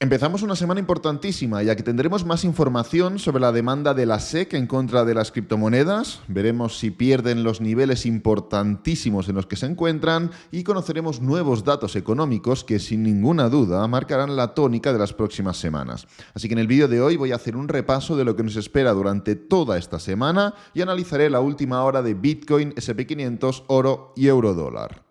Empezamos una semana importantísima, ya que tendremos más información sobre la demanda de la SEC en contra de las criptomonedas, veremos si pierden los niveles importantísimos en los que se encuentran y conoceremos nuevos datos económicos que sin ninguna duda marcarán la tónica de las próximas semanas. Así que en el vídeo de hoy voy a hacer un repaso de lo que nos espera durante toda esta semana y analizaré la última hora de Bitcoin, S&P 500, oro y eurodólar.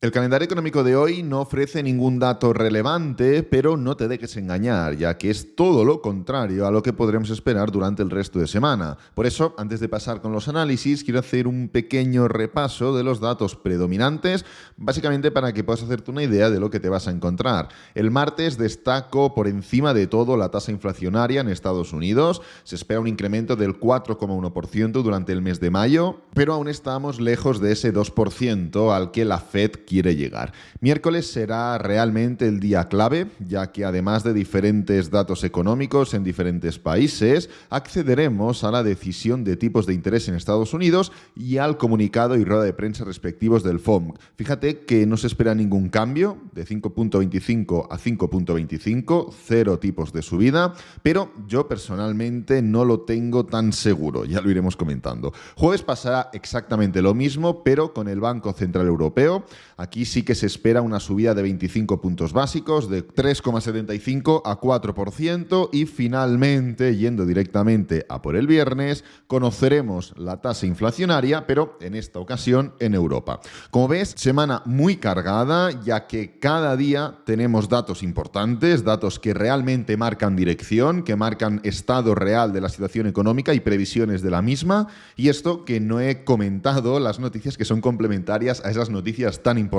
El calendario económico de hoy no ofrece ningún dato relevante, pero no te dejes engañar, ya que es todo lo contrario a lo que podremos esperar durante el resto de semana. Por eso, antes de pasar con los análisis, quiero hacer un pequeño repaso de los datos predominantes, básicamente para que puedas hacerte una idea de lo que te vas a encontrar. El martes destaco por encima de todo la tasa inflacionaria en Estados Unidos. Se espera un incremento del 4,1% durante el mes de mayo, pero aún estamos lejos de ese 2% al que la Fed quiere llegar. Miércoles será realmente el día clave, ya que además de diferentes datos económicos en diferentes países, accederemos a la decisión de tipos de interés en Estados Unidos y al comunicado y rueda de prensa respectivos del FOMC. Fíjate que no se espera ningún cambio de 5.25 a 5.25, cero tipos de subida, pero yo personalmente no lo tengo tan seguro, ya lo iremos comentando. Jueves pasará exactamente lo mismo, pero con el Banco Central Europeo. Aquí sí que se espera una subida de 25 puntos básicos, de 3,75 a 4%, y finalmente, yendo directamente a por el viernes, conoceremos la tasa inflacionaria, pero en esta ocasión en Europa. Como ves, semana muy cargada, ya que cada día tenemos datos importantes, datos que realmente marcan dirección, que marcan estado real de la situación económica y previsiones de la misma, y esto que no he comentado las noticias que son complementarias a esas noticias tan importantes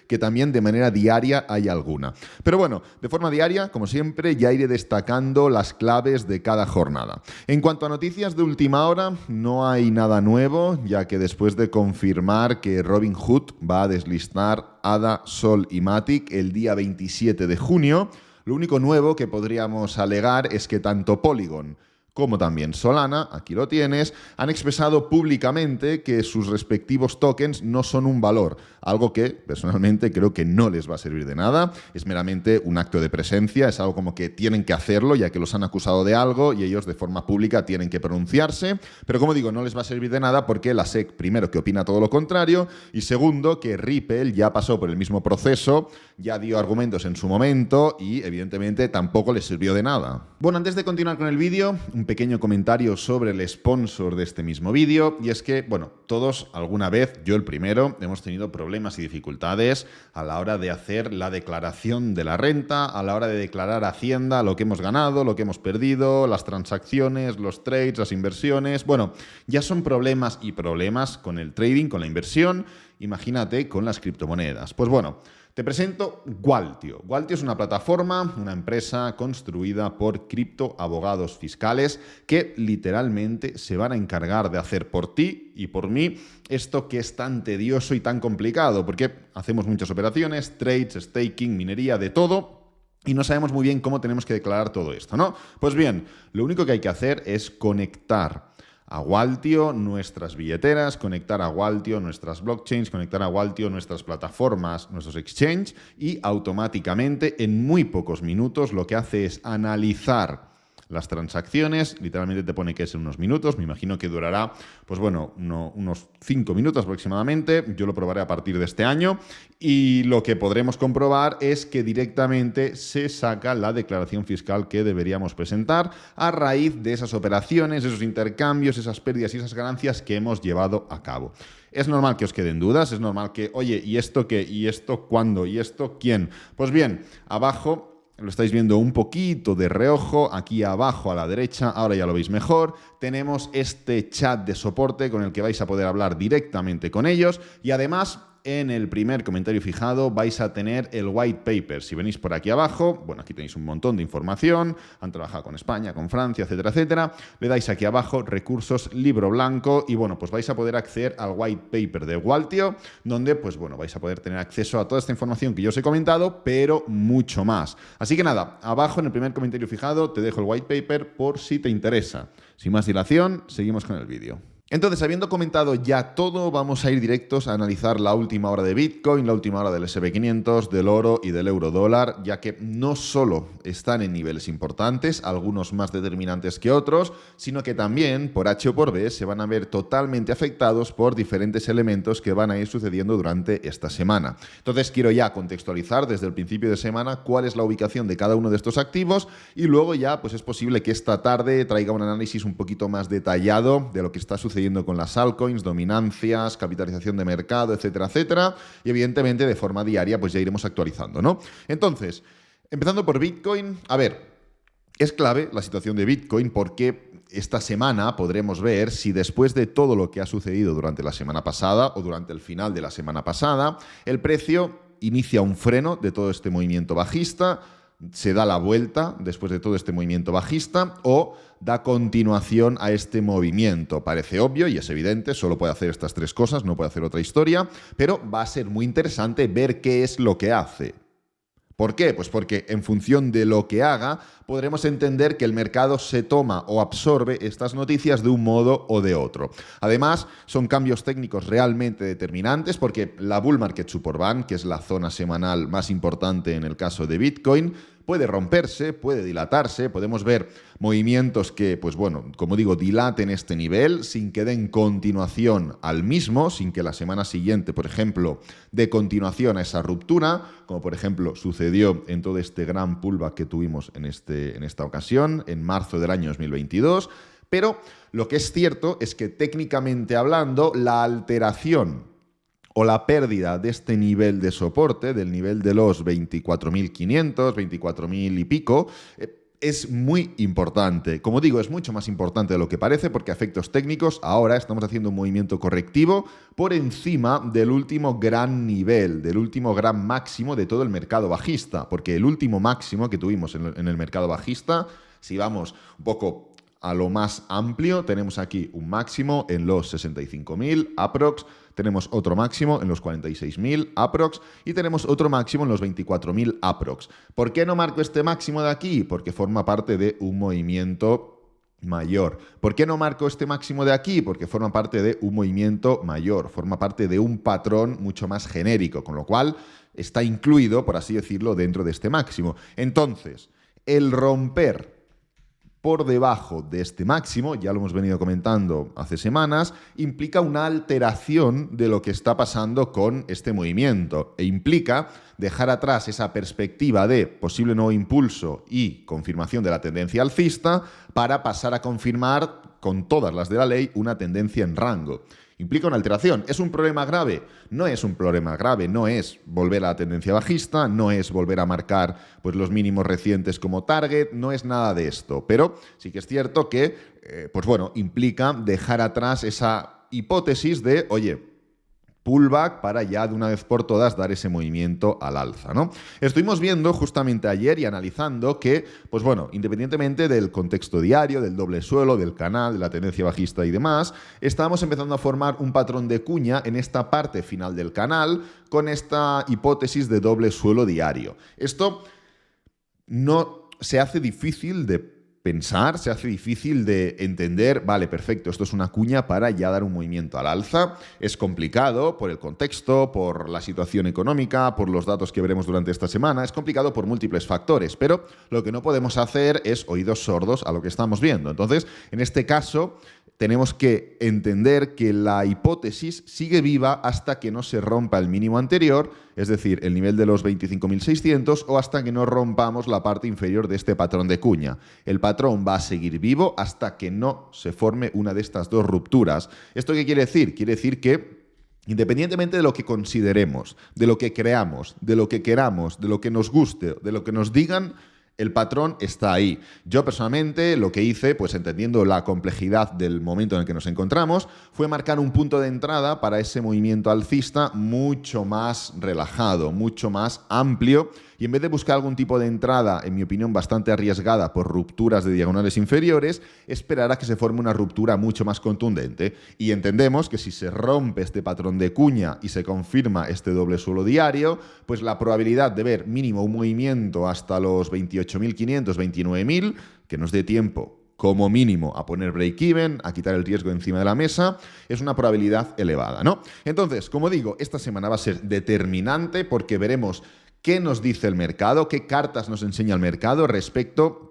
que también de manera diaria hay alguna. Pero bueno, de forma diaria, como siempre, ya iré destacando las claves de cada jornada. En cuanto a noticias de última hora, no hay nada nuevo, ya que después de confirmar que Robinhood va a deslistar ADA, Sol y Matic el día 27 de junio, lo único nuevo que podríamos alegar es que tanto Polygon como también Solana, aquí lo tienes, han expresado públicamente que sus respectivos tokens no son un valor, algo que personalmente creo que no les va a servir de nada, es meramente un acto de presencia, es algo como que tienen que hacerlo ya que los han acusado de algo y ellos de forma pública tienen que pronunciarse, pero como digo, no les va a servir de nada porque la SEC, primero, que opina todo lo contrario, y segundo, que Ripple ya pasó por el mismo proceso, ya dio argumentos en su momento y evidentemente tampoco les sirvió de nada. Bueno, antes de continuar con el vídeo, un pequeño comentario sobre el sponsor de este mismo vídeo, y es que, bueno, todos alguna vez, yo el primero, hemos tenido problemas y dificultades a la hora de hacer la declaración de la renta, a la hora de declarar a Hacienda lo que hemos ganado, lo que hemos perdido, las transacciones, los trades, las inversiones. Bueno, ya son problemas y problemas con el trading, con la inversión, imagínate con las criptomonedas. Pues bueno, te presento Gualtio. Gualtio es una plataforma, una empresa construida por criptoabogados fiscales que literalmente se van a encargar de hacer por ti y por mí esto que es tan tedioso y tan complicado, porque hacemos muchas operaciones, trades, staking, minería, de todo, y no sabemos muy bien cómo tenemos que declarar todo esto, ¿no? Pues bien, lo único que hay que hacer es conectar a Gualtio nuestras billeteras, conectar a Gualtio nuestras blockchains, conectar a Gualtio nuestras plataformas, nuestros exchanges, y automáticamente en muy pocos minutos lo que hace es analizar las transacciones, literalmente te pone que es en unos minutos, me imagino que durará, pues bueno, unos 5 minutos aproximadamente, yo lo probaré a partir de este año, y lo que podremos comprobar es que directamente se saca la declaración fiscal que deberíamos presentar a raíz de esas operaciones, esos intercambios, esas pérdidas y esas ganancias que hemos llevado a cabo. Es normal que os queden dudas, es normal que, oye, ¿y esto qué? ¿Y esto cuándo? ¿Y esto quién? Pues bien, abajo lo estáis viendo un poquito de reojo, aquí abajo a la derecha, ahora ya lo veis mejor, tenemos este chat de soporte con el que vais a poder hablar directamente con ellos, y además en el primer comentario fijado vais a tener el white paper. Si venís por aquí abajo, bueno, aquí tenéis un montón de información, han trabajado con España, con Francia, etcétera, etcétera. Le dais aquí abajo, recursos, libro blanco, y bueno, pues vais a poder acceder al white paper de Gualtio, donde pues bueno, vais a poder tener acceso a toda esta información que yo os he comentado, pero mucho más. Así que nada, abajo en el primer comentario fijado te dejo el white paper por si te interesa. Sin más dilación, seguimos con el vídeo. Entonces, habiendo comentado ya todo, vamos a ir directos a analizar la última hora de Bitcoin, la última hora del S&P 500, del oro y del euro dólar, ya que no solo están en niveles importantes, algunos más determinantes que otros, sino que también, por H o por B, se van a ver totalmente afectados por diferentes elementos que van a ir sucediendo durante esta semana. Entonces, quiero ya contextualizar desde el principio de semana cuál es la ubicación de cada uno de estos activos y luego ya pues es posible que esta tarde traiga un análisis un poquito más detallado de lo que está sucediendo con las altcoins, dominancias, capitalización de mercado, etcétera, etcétera. Y evidentemente de forma diaria pues ya iremos actualizando, ¿no? Entonces, empezando por Bitcoin, a ver, es clave la situación de Bitcoin porque esta semana podremos ver si después de todo lo que ha sucedido durante la semana pasada o durante el final de la semana pasada, el precio inicia un freno de todo este movimiento bajista, se da la vuelta después de todo este movimiento bajista o da continuación a este movimiento. Parece obvio y es evidente, solo puede hacer estas tres cosas, no puede hacer otra historia, pero va a ser muy interesante ver qué es lo que hace. ¿Por qué? Pues porque en función de lo que haga, podremos entender que el mercado se toma o absorbe estas noticias de un modo o de otro. Además, son cambios técnicos realmente determinantes porque la Bull Market Support Band, que es la zona semanal más importante en el caso de Bitcoin, puede romperse, puede dilatarse, podemos ver movimientos que, pues bueno, como digo, dilaten este nivel sin que den continuación al mismo, sin que la semana siguiente, por ejemplo, dé continuación a esa ruptura, como por ejemplo sucedió en todo este gran pullback que tuvimos en esta ocasión, en marzo del año 2022, pero lo que es cierto es que técnicamente hablando, la alteración o la pérdida de este nivel de soporte, del nivel de los 24.500, 24.000 y pico, es muy importante. Como digo, es mucho más importante de lo que parece porque a efectos técnicos ahora estamos haciendo un movimiento correctivo por encima del último gran nivel, del último gran máximo de todo el mercado bajista, porque el último máximo que tuvimos en el mercado bajista, si vamos un poco a lo más amplio, tenemos aquí un máximo en los 65.000 aprox, tenemos otro máximo en los 46.000 aprox y tenemos otro máximo en los 24.000 aprox. ¿Por qué no marco este máximo de aquí? Porque forma parte de un movimiento mayor. ¿Por qué no marco este máximo de aquí? Porque forma parte de un movimiento mayor, forma parte de un patrón mucho más genérico, con lo cual está incluido, por así decirlo, dentro de este máximo. Entonces, el romper por debajo de este máximo, ya lo hemos venido comentando hace semanas, implica una alteración de lo que está pasando con este movimiento e implica dejar atrás esa perspectiva de posible nuevo impulso y confirmación de la tendencia alcista para pasar a confirmar con todas las de la ley una tendencia en rango. Implica una alteración. ¿Es un problema grave? No es un problema grave, no es volver a la tendencia bajista, no es volver a marcar pues, los mínimos recientes como target, no es nada de esto. Pero sí que es cierto que, pues bueno, implica dejar atrás esa hipótesis de, oye, pullback para ya de una vez por todas dar ese movimiento al alza, ¿no? Estuvimos viendo justamente ayer y analizando que, pues bueno, independientemente del contexto diario, del doble suelo, del canal, de la tendencia bajista y demás, estábamos empezando a formar un patrón de cuña en esta parte final del canal con esta hipótesis de doble suelo diario. Esto no se hace difícil de pensar, se hace difícil de entender, vale, perfecto, esto es una cuña para ya dar un movimiento al alza. Es complicado por el contexto, por la situación económica, por los datos que veremos durante esta semana, es complicado por múltiples factores, pero lo que no podemos hacer es oídos sordos a lo que estamos viendo. Entonces, en este caso, tenemos que entender que la hipótesis sigue viva hasta que no se rompa el mínimo anterior, es decir, el nivel de los 25.600 o hasta que no rompamos la parte inferior de este patrón de cuña. El patrón va a seguir vivo hasta que no se forme una de estas dos rupturas. ¿Esto qué quiere decir? Quiere decir que independientemente de lo que consideremos, de lo que creamos, de lo que queramos, de lo que nos guste, de lo que nos digan, el patrón está ahí. Yo personalmente lo que hice, pues entendiendo la complejidad del momento en el que nos encontramos, fue marcar un punto de entrada para ese movimiento alcista mucho más relajado, mucho más amplio. Y en vez de buscar algún tipo de entrada, en mi opinión, bastante arriesgada por rupturas de diagonales inferiores, esperar a que se forme una ruptura mucho más contundente. Y entendemos que si se rompe este patrón de cuña y se confirma este doble suelo diario, pues la probabilidad de ver mínimo un movimiento hasta los 28.500, 29.000, que nos dé tiempo, como mínimo a poner break-even, a quitar el riesgo encima de la mesa, es una probabilidad elevada, ¿no? Entonces, como digo, esta semana va a ser determinante porque veremos qué nos dice el mercado, qué cartas nos enseña el mercado respecto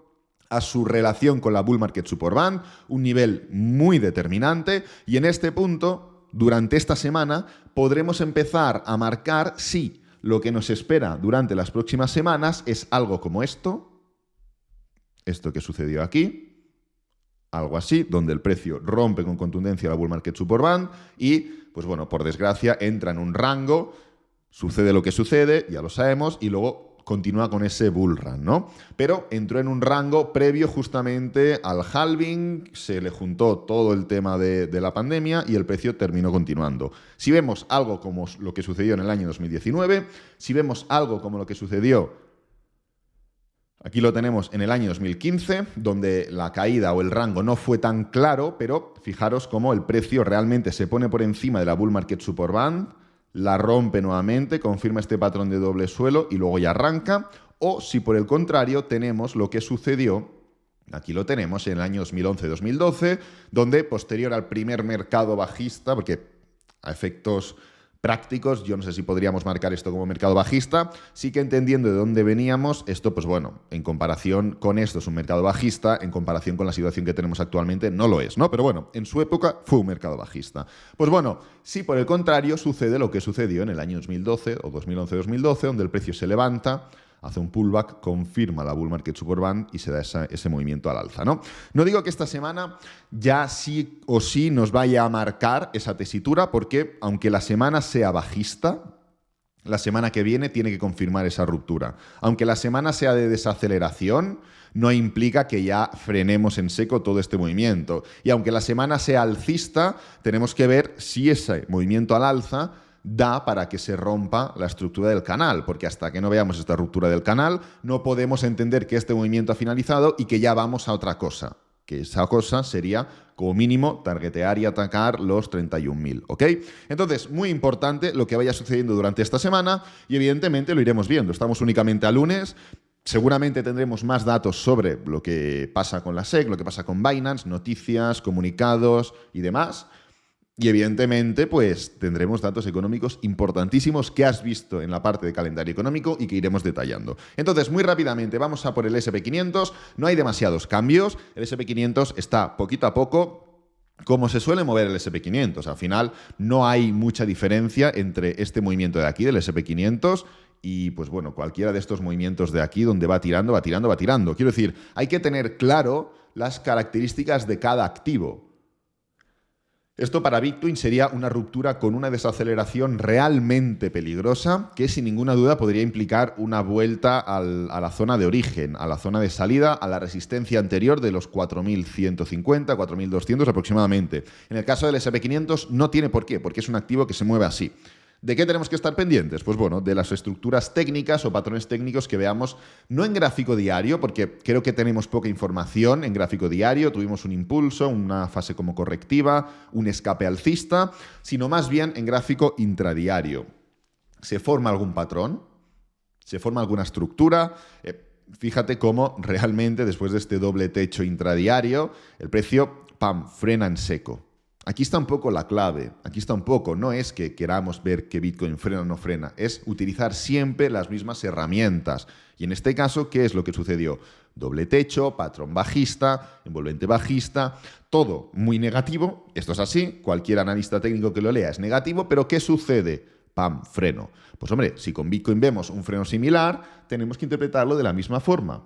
a su relación con la Bull Market Support Band, un nivel muy determinante, y en este punto, durante esta semana, podremos empezar a marcar si lo que nos espera durante las próximas semanas es algo como esto que sucedió aquí, algo así, donde el precio rompe con contundencia la Bull Market Support Band y, pues bueno, por desgracia, entra en un rango, sucede lo que sucede, ya lo sabemos, y luego continúa con ese bull run, ¿no? Pero entró en un rango previo justamente al halving, se le juntó todo el tema de la pandemia y el precio terminó continuando. Si vemos algo como lo que sucedió en el año 2019, si vemos algo como lo que sucedió, aquí lo tenemos en el año 2015, donde la caída o el rango no fue tan claro, pero fijaros cómo el precio realmente se pone por encima de la Bull Market Support Band, la rompe nuevamente, confirma este patrón de doble suelo y luego ya arranca. O si por el contrario tenemos lo que sucedió, aquí lo tenemos en el año 2011-2012, donde posterior al primer mercado bajista, porque a efectos prácticos, yo no sé si podríamos marcar esto como mercado bajista, sí que entendiendo de dónde veníamos, esto pues bueno, en comparación con esto es un mercado bajista, en comparación con la situación que tenemos actualmente no lo es, ¿no? Pero bueno, en su época fue un mercado bajista. Pues bueno, si por el contrario sucede lo que sucedió en el año 2012 o 2011-2012, donde el precio se levanta, hace un pullback, confirma la Bull Market Support Band y se da ese movimiento al alza, ¿no? No digo que esta semana ya sí o sí nos vaya a marcar esa tesitura, porque aunque la semana sea bajista, la semana que viene tiene que confirmar esa ruptura. Aunque la semana sea de desaceleración, no implica que ya frenemos en seco todo este movimiento. Y aunque la semana sea alcista, tenemos que ver si ese movimiento al alza da para que se rompa la estructura del canal, porque hasta que no veamos esta ruptura del canal no podemos entender que este movimiento ha finalizado y que ya vamos a otra cosa, que esa cosa sería como mínimo targetear y atacar los 31.000, ¿ok? Entonces, muy importante lo que vaya sucediendo durante esta semana y evidentemente lo iremos viendo. Estamos únicamente a lunes. Seguramente tendremos más datos sobre lo que pasa con la SEC, lo que pasa con Binance, noticias, comunicados y demás. Y evidentemente, pues tendremos datos económicos importantísimos que has visto en la parte de calendario económico y que iremos detallando. Entonces, muy rápidamente, vamos a por el S&P 500. No hay demasiados cambios. El S&P 500 está poquito a poco como se suele mover el S&P 500. Al final, no hay mucha diferencia entre este movimiento de aquí, del S&P 500, y pues bueno, cualquiera de estos movimientos de aquí donde va tirando, va tirando, va tirando. Quiero decir, hay que tener claro las características de cada activo. Esto para Bitcoin sería una ruptura con una desaceleración realmente peligrosa que sin ninguna duda podría implicar una vuelta a la zona de origen, a la zona de salida, a la resistencia anterior de los 4.150, 4.200 aproximadamente. En el caso del S&P 500 no tiene por qué, porque es un activo que se mueve así. ¿De qué tenemos que estar pendientes? Pues bueno, de las estructuras técnicas o patrones técnicos que veamos, no en gráfico diario, porque creo que tenemos poca información en gráfico diario, tuvimos un impulso, una fase como correctiva, un escape alcista, sino más bien en gráfico intradiario. ¿Se forma algún patrón? ¿Se forma alguna estructura? Fíjate cómo realmente después de este doble techo intradiario, el precio, ¡pam!, frena en seco. Aquí está un poco la clave, aquí está un poco, no es que queramos ver que Bitcoin frena o no frena, es utilizar siempre las mismas herramientas. Y en este caso, ¿qué es lo que sucedió? Doble techo, patrón bajista, envolvente bajista, todo muy negativo. Esto es así, cualquier analista técnico que lo lea es negativo, pero ¿qué sucede? ¡Pam!, freno. Pues hombre, si con Bitcoin vemos un freno similar, tenemos que interpretarlo de la misma forma.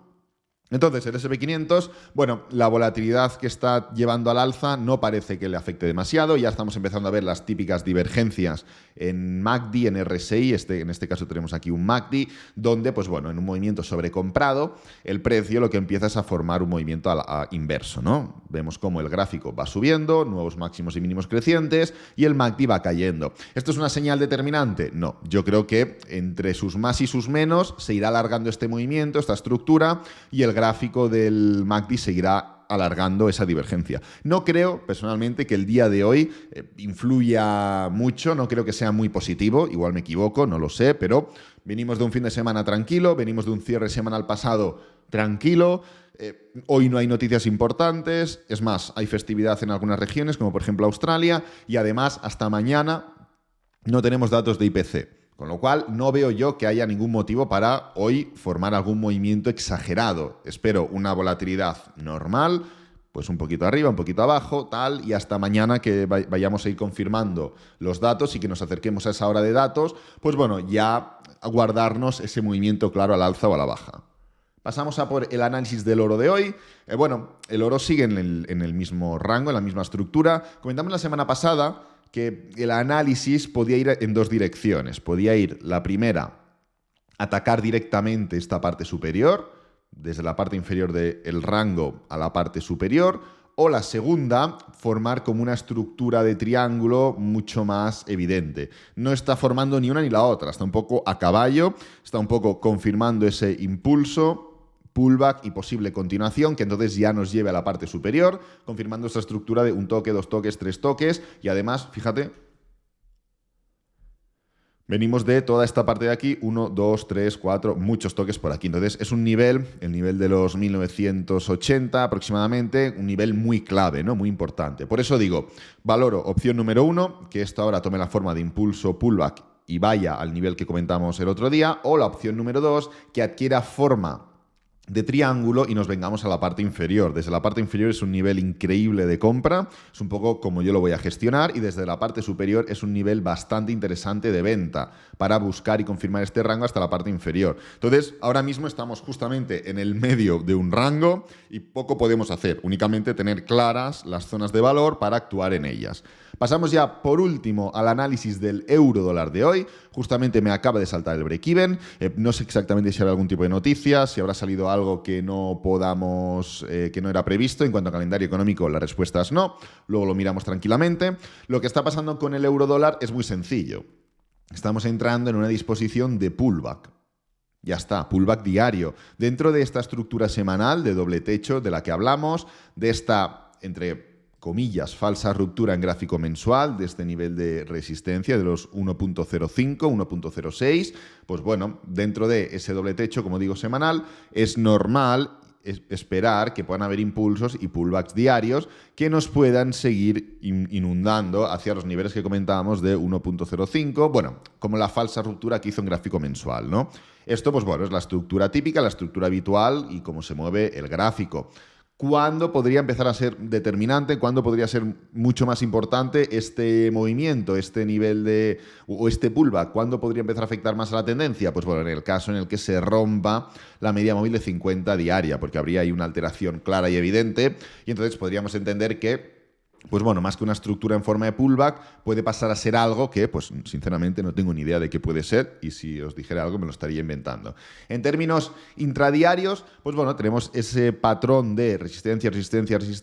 Entonces, el S&P 500, bueno, la volatilidad que está llevando al alza no parece que le afecte demasiado. Ya estamos empezando a ver las típicas divergencias en MACD, en RSI, en este caso tenemos aquí un MACD, donde, pues bueno, en un movimiento sobrecomprado, el precio lo que empieza es a formar un movimiento inverso, ¿no? Vemos cómo el gráfico va subiendo, nuevos máximos y mínimos crecientes, y el MACD va cayendo. ¿Esto es una señal determinante? No. Yo creo que entre sus más y sus menos se irá alargando este movimiento, esta estructura, y el gráfico del MACD seguirá alargando esa divergencia. No creo, personalmente, que el día de hoy influya mucho, no creo que sea muy positivo, igual me equivoco, no lo sé, pero venimos de un fin de semana tranquilo, venimos de un cierre semanal pasado tranquilo, Hoy no hay noticias importantes, es más, hay festividad en algunas regiones, como por ejemplo Australia, y además hasta mañana no tenemos datos de IPC. Con lo cual, no veo yo que haya ningún motivo para hoy formar algún movimiento exagerado. Espero una volatilidad normal, pues un poquito arriba, un poquito abajo, tal, y hasta mañana que vayamos a ir confirmando los datos y que nos acerquemos a esa hora de datos, pues bueno, ya guardarnos ese movimiento claro al alza o a la baja. Pasamos a por el análisis del oro de hoy. Bueno, el oro sigue en el mismo rango, en la misma estructura. Comentamos la semana pasada que el análisis podía ir en dos direcciones. Podía ir, la primera, atacar directamente esta parte superior, desde la parte inferior del rango a la parte superior, o la segunda, formar como una estructura de triángulo mucho más evidente. No está formando ni una ni la otra, está un poco a caballo, está un poco confirmando ese impulso, pullback y posible continuación, que entonces ya nos lleve a la parte superior, confirmando esta estructura de un toque, dos toques, tres toques, y además, fíjate, venimos de toda esta parte de aquí, 1, 2, 3, 4, muchos toques por aquí. Entonces es un nivel, el nivel de los 1980 aproximadamente, un nivel muy clave, ¿no? Muy importante. Por eso digo, valoro opción número 1, que esto ahora tome la forma de impulso pullback y vaya al nivel que comentamos el otro día, o la opción número 2, que adquiera forma de triángulo y nos vengamos a la parte inferior. Desde la parte inferior es un nivel increíble de compra, es un poco como yo lo voy a gestionar, y desde la parte superior es un nivel bastante interesante de venta para buscar y confirmar este rango hasta la parte inferior. Entonces, ahora mismo estamos justamente en el medio de un rango y poco podemos hacer, únicamente tener claras las zonas de valor para actuar en ellas. Pasamos ya, por último, al análisis del euro-dólar de hoy. Justamente me acaba de saltar el break-even. No sé exactamente si habrá algún tipo de noticia, si habrá salido algo que no podamos, que no era previsto. En cuanto a calendario económico, la respuesta es no. Luego lo miramos tranquilamente. Lo que está pasando con el euro-dólar es muy sencillo. Estamos entrando en una disposición de pullback. Ya está, pullback diario. Dentro de esta estructura semanal de doble techo de la que hablamos, de esta, entre comillas, falsa ruptura en gráfico mensual de este nivel de resistencia de los 1.05, 1.06, pues bueno, dentro de ese doble techo, como digo, semanal, es normal esperar que puedan haber impulsos y pullbacks diarios que nos puedan seguir inundando hacia los niveles que comentábamos de 1.05, bueno, como la falsa ruptura que hizo en gráfico mensual, ¿no? Esto, pues bueno, es la estructura típica, la estructura habitual y cómo se mueve el gráfico. ¿Cuándo podría empezar a ser determinante? ¿Cuándo podría ser mucho más importante este movimiento, este nivel o este pullback? ¿Cuándo podría empezar a afectar más a la tendencia? Pues bueno, en el caso en el que se rompa la media móvil de 50 diaria, porque habría ahí una alteración clara y evidente, y entonces podríamos entender que, pues bueno, más que una estructura en forma de pullback, puede pasar a ser algo que, pues sinceramente no tengo ni idea de qué puede ser, y si os dijera algo me lo estaría inventando. En términos intradiarios, pues bueno, tenemos ese patrón de resistencia,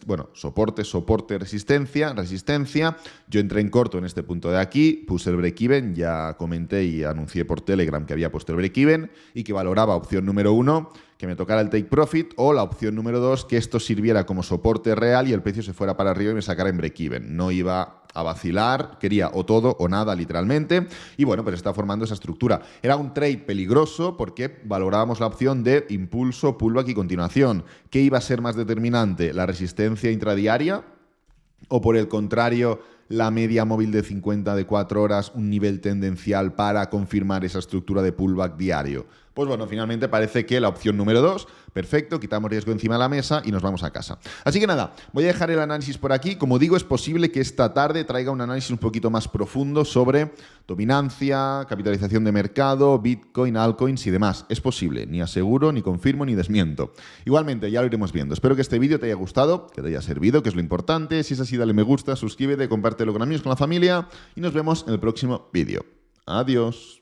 bueno, soporte, soporte, resistencia, resistencia. Yo entré en corto en este punto de aquí, puse el break-even, ya comenté y anuncié por Telegram que había puesto el break-even y que valoraba opción número 1, que me tocara el take profit, o la opción número 2, que esto sirviera como soporte real y el precio se fuera para arriba y me sacara en break-even. No iba a vacilar, quería o todo o nada literalmente, y bueno, pues está formando esa estructura. Era un trade peligroso porque valorábamos la opción de impulso, pullback y continuación. ¿Qué iba a ser más determinante? ¿La resistencia intradiaria? ¿O por el contrario, la media móvil de 50 de 4 horas, un nivel tendencial para confirmar esa estructura de pullback diario? Pues bueno, finalmente parece que la opción número 2, perfecto, quitamos riesgo encima de la mesa y nos vamos a casa. Así que nada, voy a dejar el análisis por aquí. Como digo, es posible que esta tarde traiga un análisis un poquito más profundo sobre dominancia, capitalización de mercado, Bitcoin, altcoins y demás. Es posible, ni aseguro, ni confirmo, ni desmiento. Igualmente, ya lo iremos viendo. Espero que este vídeo te haya gustado, que te haya servido, que es lo importante. Si es así, dale me gusta, suscríbete, compártelo con amigos, con la familia y nos vemos en el próximo vídeo. Adiós.